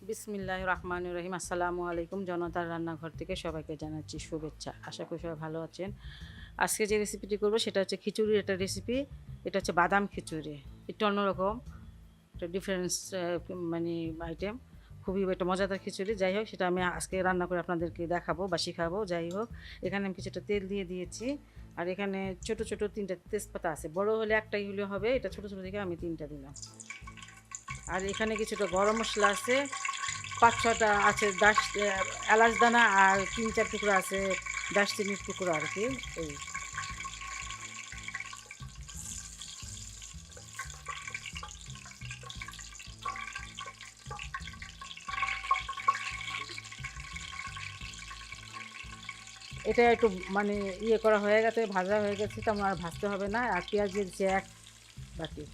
বিসমিল্লাহির রহমানির রহিম। আসসালামু আলাইকুম। জনতার রান্নাঘর থেকে সবাইকে জানাচ্ছি শুভেচ্ছা। আশা করি সবাই ভালো আছেন। আজকে যে রেসিপিটি করব সেটা হচ্ছে খিচুড়ির একটা রেসিপি। এটা হচ্ছে বাদাম খিচুড়ি। একটু অন্যরকম, একটা ডিফারেন্স মানে আইটেম। খুবই একটা মজাদার খিচুড়ি। যাই হোক, সেটা আমি আজকে রান্না করে আপনাদেরকে দেখাবো বা শিখাবো। যাই হোক, এখানে আমি কিছুটা তেল দিয়ে দিয়েছি। আর এখানে ছোট ছোট 3টা তেজপাতা আছে। বড় হলে একটাই হলে হবে, এটা ছোট ছোট থেকে আমি 3টা দিলাম। আর এখানে কিছুটা গরম মশলা আছে, 5-6টা আছে এলাচ দানা, আর 3-4 টুকরো আছে দারচিনির টুকরো আর কি। এই এটা একটু মানে ইয়ে করা হয়ে গেছে, ভাজা হয়ে গেছে, তেমন আর ভাজতে হবে না। আর পেঁয়াজ দিয়ে দিচ্ছে এক বাটি।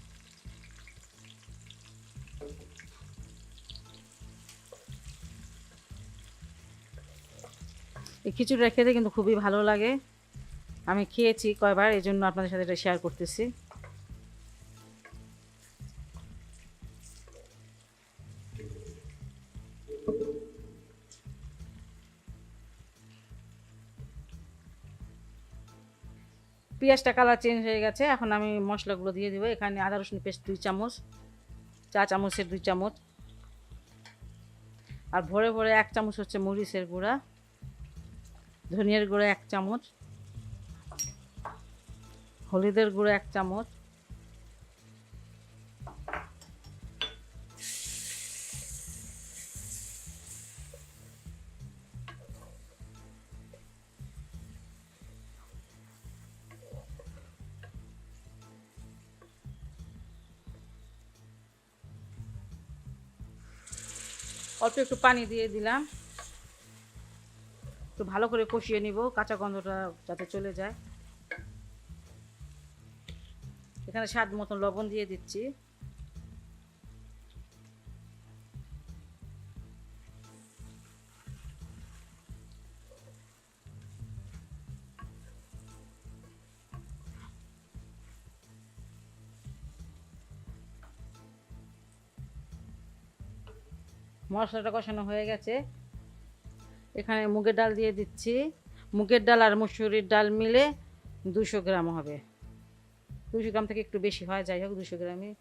এই খিচুড়িটা খেতে কিন্তু খুবই ভালো লাগে। আমি খেয়েছি কয়বার, এই জন্য আপনাদের সাথে এটা শেয়ার করতেছি। পেঁয়াজটা কালার চেঞ্জ হয়ে গেছে, এখন আমি মশলাগুলো দিয়ে দেবো। এখানে আদা রসুন পেস্ট 2 চামচ, চা চামচের 2 চামচ। আর ভরে ভরে 1 চামচ হচ্ছে মরিচের গুঁড়া, ধনিয়ার গুঁড়া 1 চামচ, হলুদের গুঁড়ো 1 চামচ, অল্প একটু পানি দিয়ে দিলাম। একটু ভালো করে কষিয়ে নিব, কাঁচা গন্ধটা যাতে চলে যায়। এখানে স্বাদ মতো লবণ দিয়ে দিচ্ছি। মশলাটা কষানো হয়ে গেছে। এখানে মুগের ডাল দিয়ে দিচ্ছি। মুগের ডাল আর মসুরির ডাল মিলে 200 গ্রাম হবে। 200 গ্রাম থেকে একটু বেশি হয়, যাই হোক 200 গ্রামই।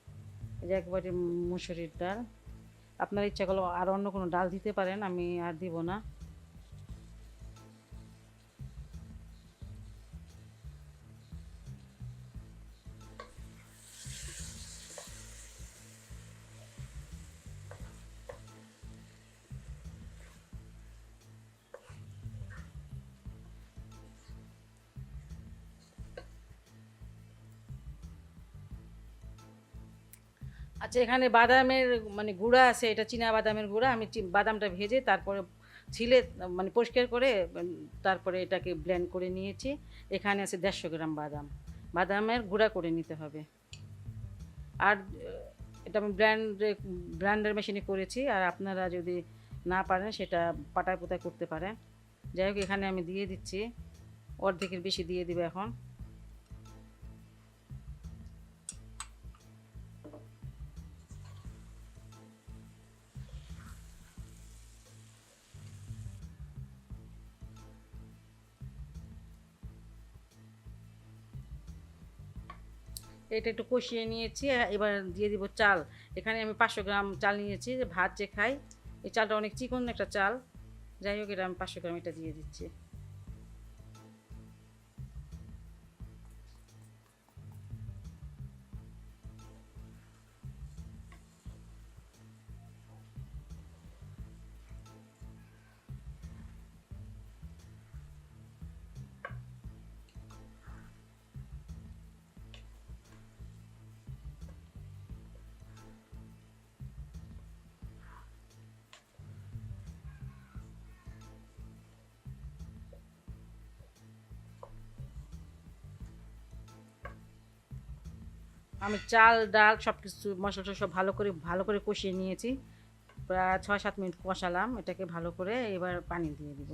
এই যে একবারে মসুরির ডাল। আপনার ইচ্ছা করলে আর অন্য কোনো ডাল দিতে পারেন, আমি আর দিব না। আচ্ছা, এখানে বাদামের মানে গুঁড়া আছে, এটা চীনা বাদামের গুঁড়া। আমি বাদামটা ভেজে তারপরে ছিলে মানে পরিষ্কার করে তারপরে এটাকে ব্লেন্ড করে নিয়েছি। এখানে আছে 150 গ্রাম বাদাম। বাদামের গুঁড়া করে নিতে হবে। আর এটা আমি ব্লেন্ডার মেশিনে করেছি। আর আপনারা যদি না পারেন সেটা পাটায় পোতায় করতে পারেন। যাই হোক, এখানে আমি দিয়ে দিচ্ছি, অর্ধেকের বেশি দিয়ে দিবে এখন। এটা একটু কষিয়ে নিয়েছি। এবার দিয়ে দিব চাল। এখানে আমি 500 গ্রাম চাল নিয়েছি, যে ভাত যে খাই। এই চালটা অনেক চিকন একটা চাল। যাই হোক, এটা আমি 500 গ্রাম এটা দিয়ে দিচ্ছি। আমি চাল ডাল সব কিছু মশলা সব ভালো করে কষিয়ে নিয়েছি। প্রায় 6-7 মিনিট কষালাম এটাকে ভালো করে। এবার পানি দিয়ে দিব।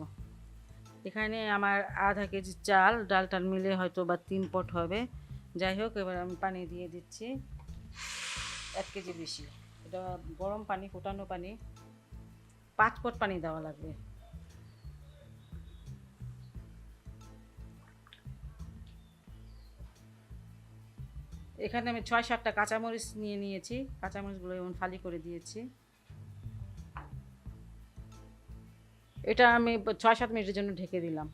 এখানে আমার আধা কেজি চাল, ডাল টাল মিলে হয়তো বা 3 পট হবে। যাই হোক, এবার আমি পানি দিয়ে দিচ্ছি 1 কেজি বেশি। এটা গরম পানি, ফোটানো পানি। 5 পট পানি দেওয়া লাগবে। এখানে আমি 6-7টা কাঁচামরিচ নিয়ে নিয়েছি, কাঁচামরিচগুলো এমন ফালি করে দিয়েছি। এটা আমি 6-7 মিনিটের জন্য ঢেকে দিলাম।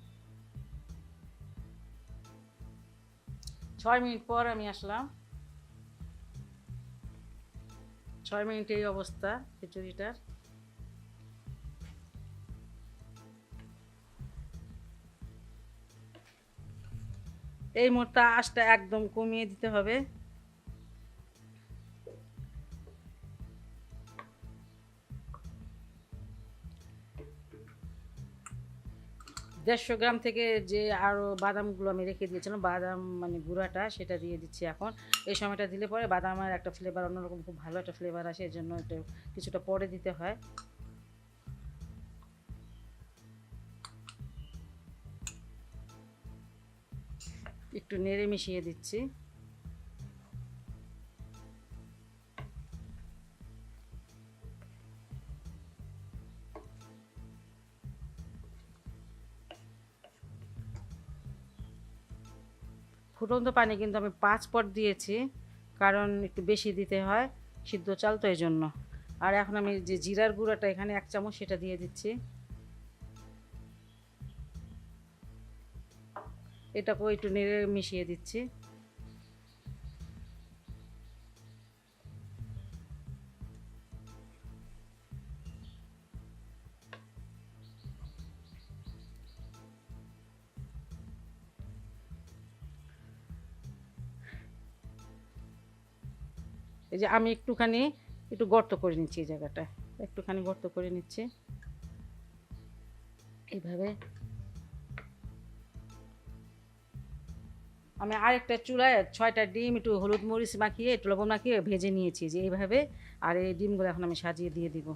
6 মিনিট পর আমি আসলাম। 6 মিনিটে এই অবস্থা খিচুড়িটার। এই মুহূর্তে আঁচটা একদম কমিয়ে দিতে হবে। দেড়শো গ্রাম থেকে যে আরও বাদামগুলো আমি রেখে দিয়েছিলাম, বাদাম মানে গুঁড়াটা, সেটা দিয়ে দিচ্ছি এখন। এই সময়টা দিলে পরে বাদামের একটা ফ্লেভার, অন্যরকম খুব ভালো একটা ফ্লেভার আসে, এর জন্য এটা কিছুটা পরে দিতে হয়। একটু নেড়ে মিশিয়ে দিচ্ছি। ফুটন্ত পানি কিন্তু আমি 5 পট দিয়েছি, কারণ একটু বেশি দিতে হয় সিদ্ধ চাল তো, এই জন্য। আর এখন আমি যে জিরার গুঁড়াটা এখানে 1 চামচ, সেটা দিয়ে দিচ্ছি। এটাকেও একটু নেড়ে মিশিয়ে দিচ্ছি। এই যে আমি একটু গর্ত করে নিচ্ছি, এই জায়গাটা একটুখানি গর্ত করে নিচ্ছি এইভাবে। আমি আরেকটা চুলায় 6টা ডিম একটু হলুদ মরিচ মাখিয়ে, একটু লবণ মাখিয়ে ভেজে নিয়েছি, যে এইভাবে। আর এই ডিমগুলো এখন আমি সাজিয়ে দিয়ে দিব।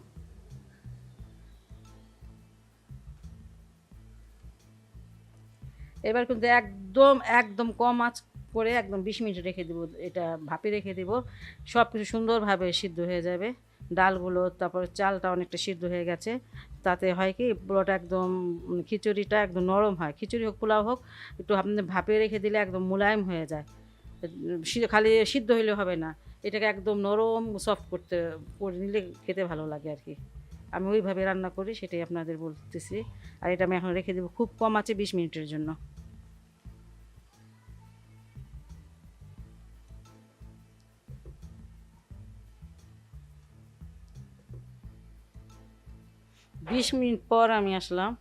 এবার কিন্তু একদম একদম কম আঁচ করে একদম 20 মিনিট রেখে দেবো, এটা ভাপে রেখে দেব। সব কিছু সুন্দরভাবে সিদ্ধ হয়ে যাবে, ডালগুলো, তারপরে চালটা অনেকটা সিদ্ধ হয়ে গেছে। তাতে হয় কি, পুরোটা একদম খিচুড়িটা একদম নরম হয়। খিচুড়ি হোক পোলাও হোক, একটু আপনি ভাপে রেখে দিলে একদম মোলায়েম হয়ে যায়। খালি সিদ্ধ হইলে হবে না, এটাকে একদম নরম সফট করে নিলে খেতে ভালো লাগে আর কি। আমি ওইভাবে রান্না করি, সেটাই আপনাদের বলতেছি। আর এটা আমি এখন রেখে দেবো খুব কম আছে 20 মিনিটের জন্য। 20 মিনিট পর আমি আসলাম।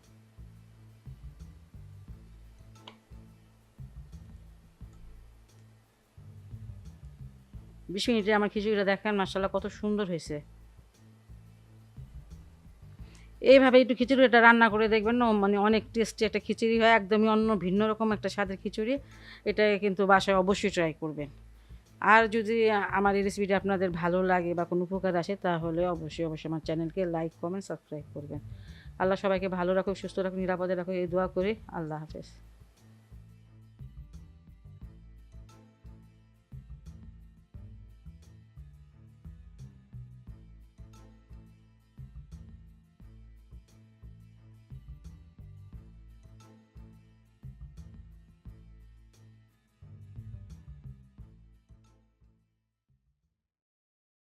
বিশ মিনিটে আমার খিচুড়িটা দেখেন মাশাআল্লাহ কত সুন্দর হয়েছে। এইভাবে একটু খিচুড়িটা রান্না করে দেখবেন না, মানে অনেক টেস্টি একটা খিচুড়ি হয়, একদমই অন্য ভিন্ন রকম একটা স্বাদের খিচুড়ি। এটা কিন্তু বাসায় অবশ্যই ট্রাই করবেন। আর যদি আমার এই রেসিপিটা আপনাদের ভালো লাগে বা কোনো উপকার আসে, তাহলে অবশ্যই অবশ্যই আমার চ্যানেলকে লাইক, কমেন্ট, সাবস্ক্রাইব করবেন। আল্লাহ সবাইকে ভালো রাখুক, সুস্থ রাখুক, নিরাপদে রাখুক, এই দোয়া করি। আল্লাহ হাফেজ।